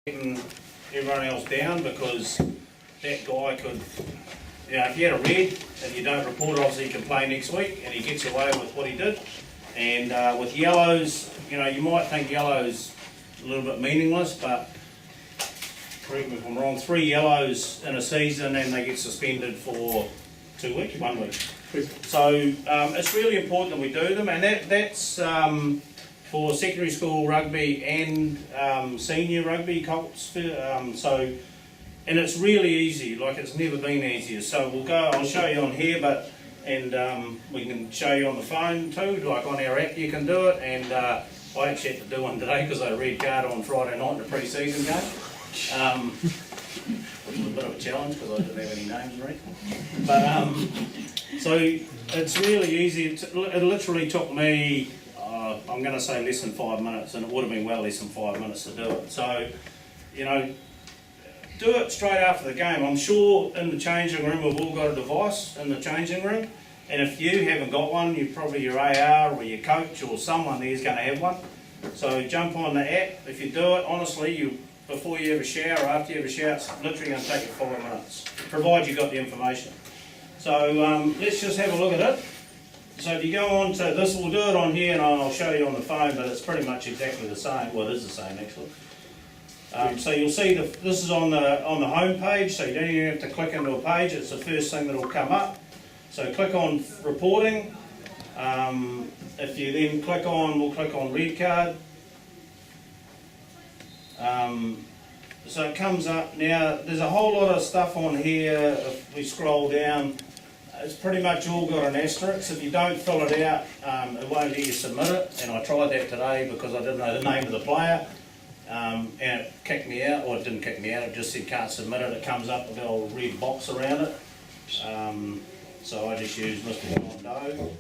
letting everyone else down because that guy could, you know, if you had a red and you don't report it, obviously he can play next week and he gets away with what he did. And with yellows, you know, you might think yellows a little bit meaningless, but correct me if I'm wrong, 3 yellows in a season and they get suspended for 2 weeks, 1 week. So it's really important that we do them, and that's for secondary school rugby and senior rugby, Colts. And it's really easy, like it's never been easier. So I'll show you on here, and we can show you on the phone too, like on our app you can do it. And I actually had to do one today because I red card on Friday night in a pre-season game. Which was a bit of a challenge because I didn't have any names or anything. But so it's really easy. It literally took me, I'm going to say less than 5 minutes, and it would have been well less than 5 minutes to do it. So, you know, do it straight after the game. I'm sure in the changing room we've all got a device in the changing room, and if you haven't got one, probably your AR or your coach or someone there is going to have one. So jump on the app. If you do it, honestly, before you have a shower or after you have a shower, it's literally going to take you 5 minutes, provided you've got the information. So let's just have a look at it. So if you go on to this, we'll do it on here and I'll show you on the phone, but it's pretty much exactly the same. Well, it is the same actually. So you'll see this is on the home page, so you don't even have to click into a page. It's the first thing that will come up. So click on reporting. If you then we'll click on red card. So it comes up now. There's a whole lot of stuff on here. If we scroll down, it's pretty much all got an asterisk. If you don't fill it out, it won't let you submit it. And I tried that today because I didn't know the name of the player. And it kicked me out, or it didn't kick me out, it just said can't submit it. It comes up with a little red box around it. So I just used Mr. John Doe.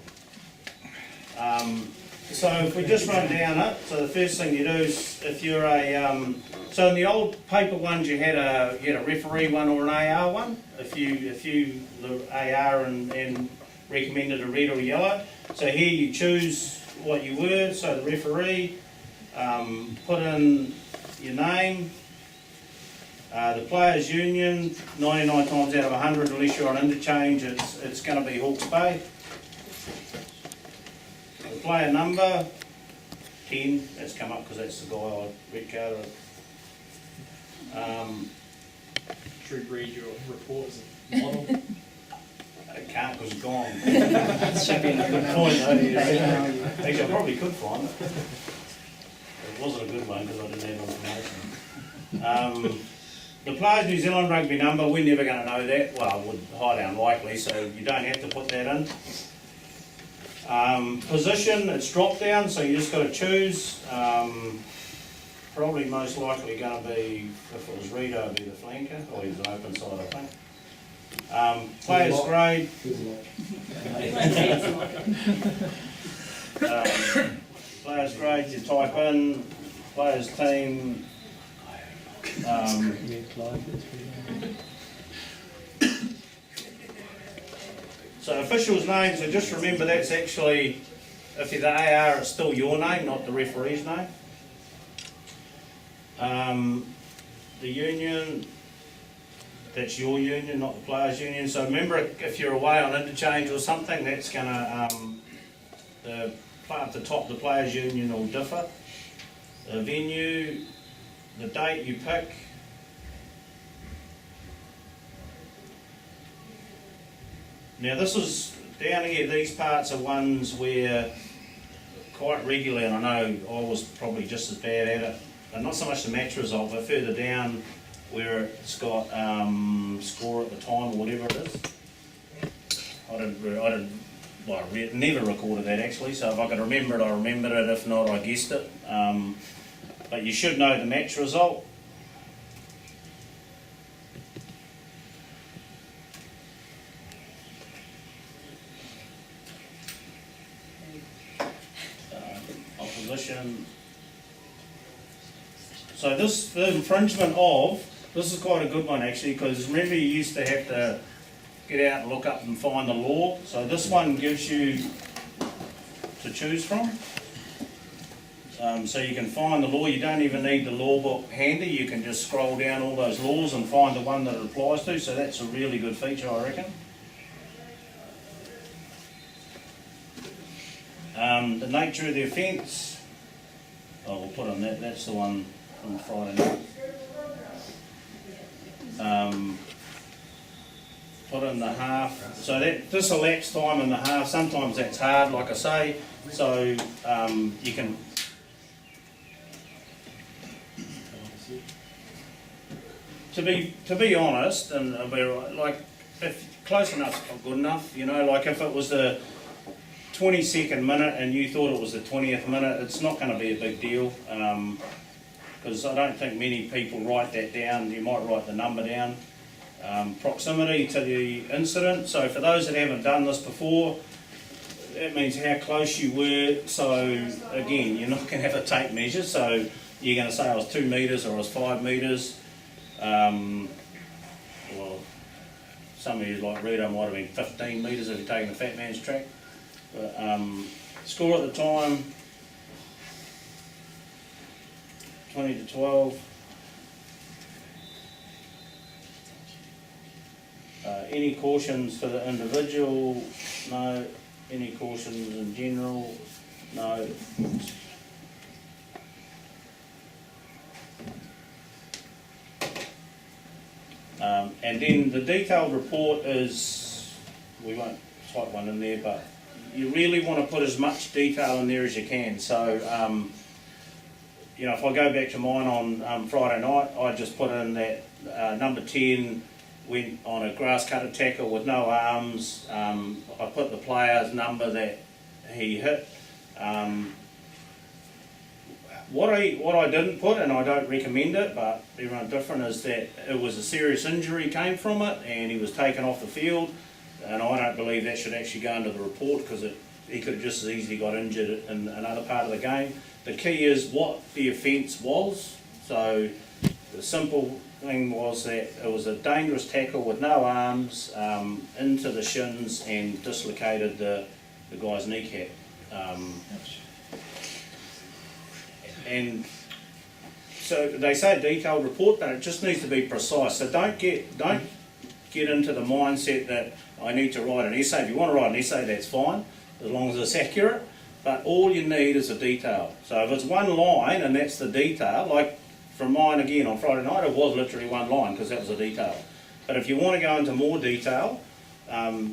So if we just run down it, so the first thing you do is if you're so in the old paper ones you had a referee one or an AR one, if you the AR and recommended a red or yellow. So here you choose what you were, so the referee, put in your name, the players union, 99 times out of 100 unless you're on interchange it's going to be Hawke's Bay. The player number, 10, that's come up because that's the guy I red carded. Should read your report as a model. I can't because it's gone. Good point though. Actually I probably could find it. It wasn't a good one because I didn't have information. The Players New Zealand rugby number, we're never going to know that. Well, it would highly unlikely, so you don't have to put that in. Position, it's drop down, so you just got to choose. Probably most likely going to be, if it was Rito, it'd be the flanker, or he's an open side, I think. Players grade. Players grade, you type in, players team. So officials' names, so just remember that's actually, if you're the AR, it's still your name, not the referee's name. The union, that's your union, not the players' union. So remember, if you're away on interchange or something, that's going to, at the top, the players' union will differ. The venue, the date you pick. Now this is, down here, these parts are ones where quite regularly, and I know I was probably just as bad at it, and not so much the match result, but further down where it's got score at the time or whatever it is. I never recorded that actually, so if I could remember it, I remembered it, if not, I guessed it. But you should know the match result. Opposition. So the infringement of, this is quite a good one actually, because remember you used to have to get out and look up and find the law. So this one gives you to choose from. so you can find the law. You don't even need the law book handy. You can just scroll down all those laws and find the one that it applies to. So that's a really good feature, I reckon. The nature of the offence. Oh, we'll put on that. That's the one from Friday night. Put in the half. So that this elapsed time in the half. Sometimes that's hard, like I say. So you can. To be honest, and like if close enough's good enough, you know, like if it was the 22nd minute and you thought it was the 20th minute, it's not going to be a big deal, because I don't think many people write that down. You might write the number down. Proximity to the incident. So for those that haven't done this before, that means how close you were. So again, you're not going to have a tape measure. So you're going to say I was 2 metres or I was 5 metres. Well, some of you like Rito might have been 15 metres if you're taking the fat man's track. But, score at the time, 20-12. Any cautions for the individual? No. Any cautions in general? No. And then the detailed report is, we won't type one in there, but you really want to put as much detail in there as you can. So, you know, if I go back to mine on Friday night, I just put in that number 10 went on a grass cutter tackle with no arms. I put the player's number that he hit. What I didn't put, and I don't recommend it, but everyone's different, is that it was a serious injury came from it and he was taken off the field, and I don't believe that should actually go into the report because he could have just as easily got injured in another part of the game. The key is what the offence was. So the simple thing was that it was a dangerous tackle with no arms into the shins and dislocated the guy's kneecap. And so they say detailed report, but it just needs to be precise. So don't get into the mindset that I need to write an essay. If you want to write an essay, that's fine, as long as it's accurate. But all you need is a detail. So if it's one line and that's the detail, like from mine again on Friday night, it was literally one line because that was a detail. But if you want to go into more detail,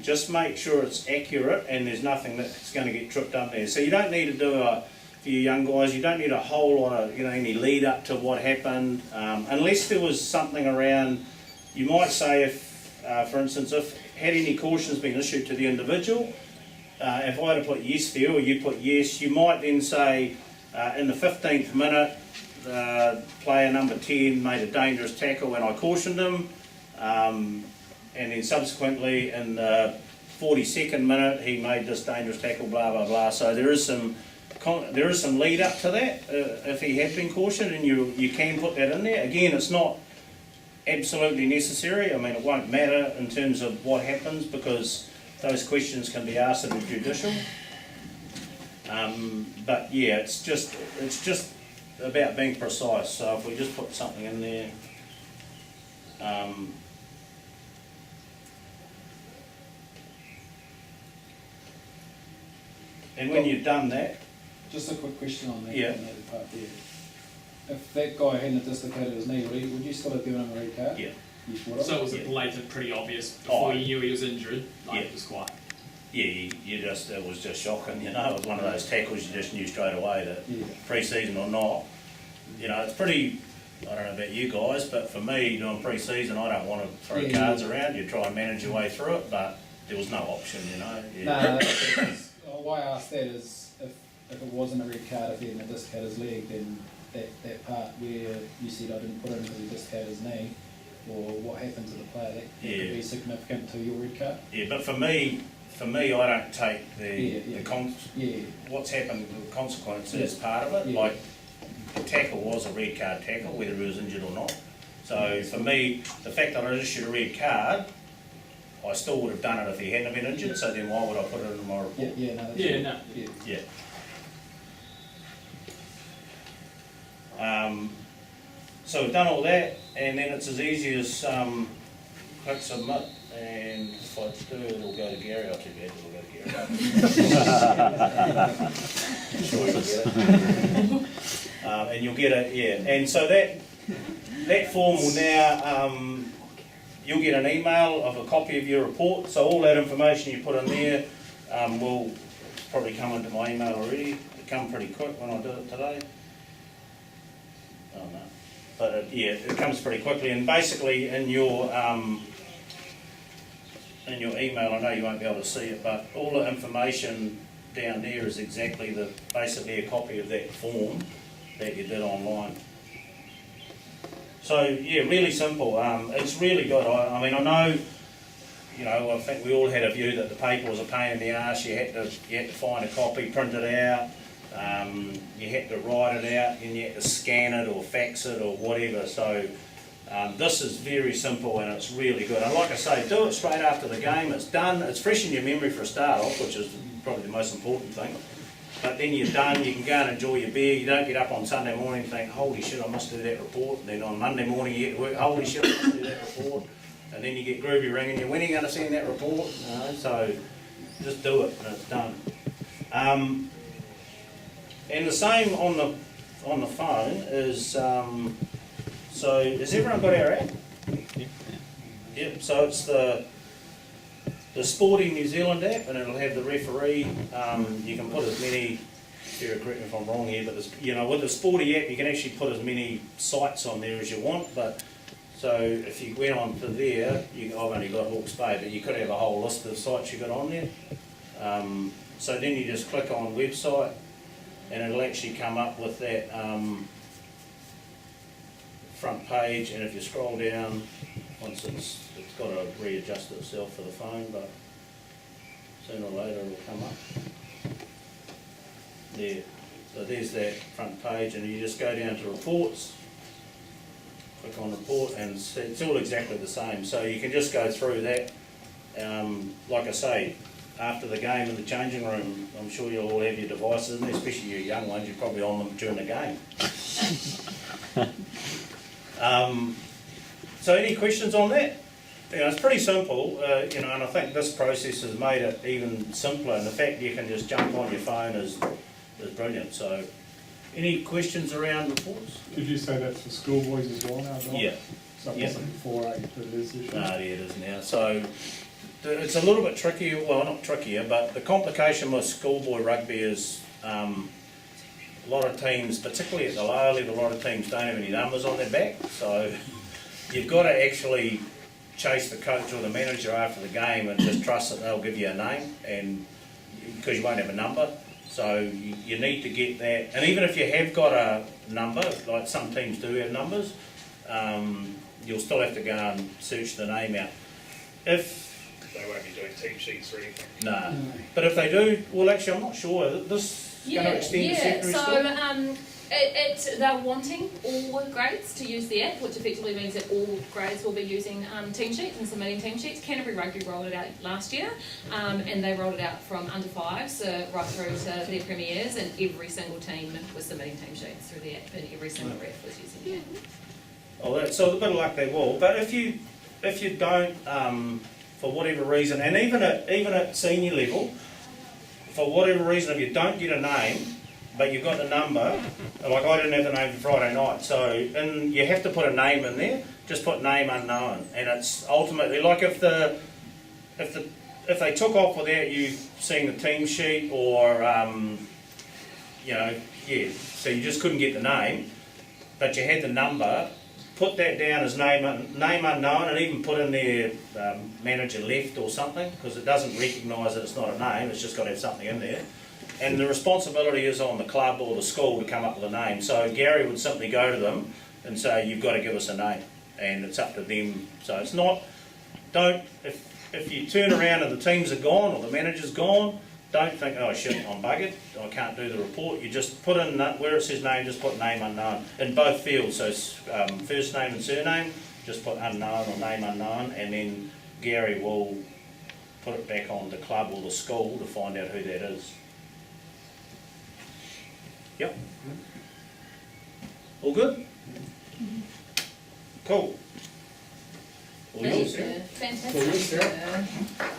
just make sure it's accurate and there's nothing that's going to get tripped up there. So you don't need to do for you young guys, you don't need a whole lot of, any lead up to what happened, unless there was something around. You might say if, for instance, if had any cautions been issued to the individual, if I had to put yes there or you put yes, you might then say in the 15th minute, player number 10 made a dangerous tackle and I cautioned him, and then subsequently in the 42nd minute he made this dangerous tackle, blah blah blah. So there is some lead up to that if he had been cautioned, and you can put that in there. Again, it's not absolutely necessary. I mean, it won't matter in terms of what happens because those questions can be asked in the judicial. But yeah, it's just about being precise. So if we just put something in there. And when you've done that, just a quick question on that, yeah. On that part there. If that guy hadn't dislocated his knee, would you still have given him a red card? Yeah. So it was blatant, pretty obvious before you knew he was injured. It was quite. Yeah, it was just shocking. It was one of those tackles you just knew straight away that pre-season or not. It's pretty. I don't know about you guys, but for me doing pre-season, I don't want to throw cards around. You try and manage your way through it, but there was no option. No, why I asked that is if it wasn't a red card, if he hadn't dislocated his leg, then that part where you said I didn't put him because he dislocated his knee, or what happened to the player, that could be significant to your red card. Yeah, but for me, I don't take what's happened, the consequence as part of it. Yeah. Like, the tackle was a red card tackle, whether he was injured or not. So for me, the fact that I issued a red card, I still would have done it if he hadn't been injured. So then why would I put it in my report? Yeah. Yeah. So we've done all that, and then it's as easy as click submit, and if I do, it'll go to Gary. I'll too bad, it'll go to Gary. Sure you'll get it. And you'll get it, yeah. And so that form will now, you'll get an email of a copy of your report. So all that information you put in there will probably come into my email already. It come pretty quick when I did it today. Oh no. But yeah, it comes pretty quickly, and basically in your email, I know you won't be able to see it, but all the information down there is exactly basically a copy of that form that you did online. So yeah, really simple. It's really good. I mean, I know, I think we all had a view that the paper was a pain in the arse. You had to find a copy, print it out. You had to write it out, and you had to scan it or fax it or whatever. So this is very simple, and it's really good. And like I say, do it straight after the game. It's done. It's fresh in your memory for a start off, which is probably the most important thing. But then you're done, you can go and enjoy your beer. You don't get up on Sunday morning and think, holy shit, I must do that report. And then on Monday morning you get to work, holy shit, I must do that report. And then you get groovy ringing you, when are you going to send that report? So just do it and it's done. And the same on the phone is, so has everyone got our app? Yep, so it's the Sporting New Zealand app, and it'll have the referee. You can put as many, Sarah, correct me if I'm wrong here, but with the Sporty app you can actually put as many sites on there as you want. But so if you went on to there, I've only got Hawke's Bay, but you could have a whole list of sites you got on there. So then you just click on website, and it'll actually come up with that front page. And if you scroll down, once it's got to readjust itself for the phone, but sooner or later it'll come up. There. So there's that front page, and you just go down to reports, click on report, and it's all exactly the same. So you can just go through that. Like I say, after the game in the changing room, I'm sure you'll all have your devices in there, especially your young ones. You're probably on them during the game. So any questions on that? It's pretty simple, and I think this process has made it even simpler, and the fact you can just jump on your phone is brilliant. So any questions around reports? Did you say that's for schoolboys as well now, John? Yeah. So it wasn't 4-8, but it is this year? No, yeah, it is now. So it's a little bit trickier, well not trickier, but the complication with schoolboy rugby is a lot of teams, particularly at the lower level, a lot of teams don't have any numbers on their back. So you've got to actually chase the coach or the manager after the game and just trust that they'll give you a name, and because you won't have a number. So you need to get that, and even if you have got a number, like some teams do have numbers, you'll still have to go and search the name out. If They won't be doing team sheets or anything. no, but if they do, well actually I'm not sure. This is going to extend to secondary school? They're wanting all grades to use the app, which effectively means that all grades will be using team sheets and submitting team sheets. Canterbury Rugby rolled it out last year, and they rolled it out from under 5s right through to their premiers, and every single team was submitting team sheets through the app, and every single ref was using the app. Oh, so a bit of luck they will. But if you don't, for whatever reason, and even at senior level, for whatever reason, if you don't get a name, but you've got the number, like I didn't have the name for Friday night, so you have to put a name in there. Just put name unknown, and it's ultimately like if they took off without you seeing the team sheet, or so you just couldn't get the name, but you had the number. Put that down as name unknown, and even put in there manager left or something, because it doesn't recognise that it's not a name. It's just got to have something in there. And the responsibility is on the club or the school to come up with a name. So Gary would simply go to them and say, you've got to give us a name, and it's up to them. So it's not, if you turn around and the teams are gone or the manager's gone, don't think, oh shit, I'm buggered, I can't do the report. You just put in, where it says name, just put name unknown in both fields. So first name and surname, just put unknown or name unknown, and then Gary will put it back on the club or the school to find out who that is. Yep. All good? Cool. All Thank you, yours. sir. Well, yes, Fantastic.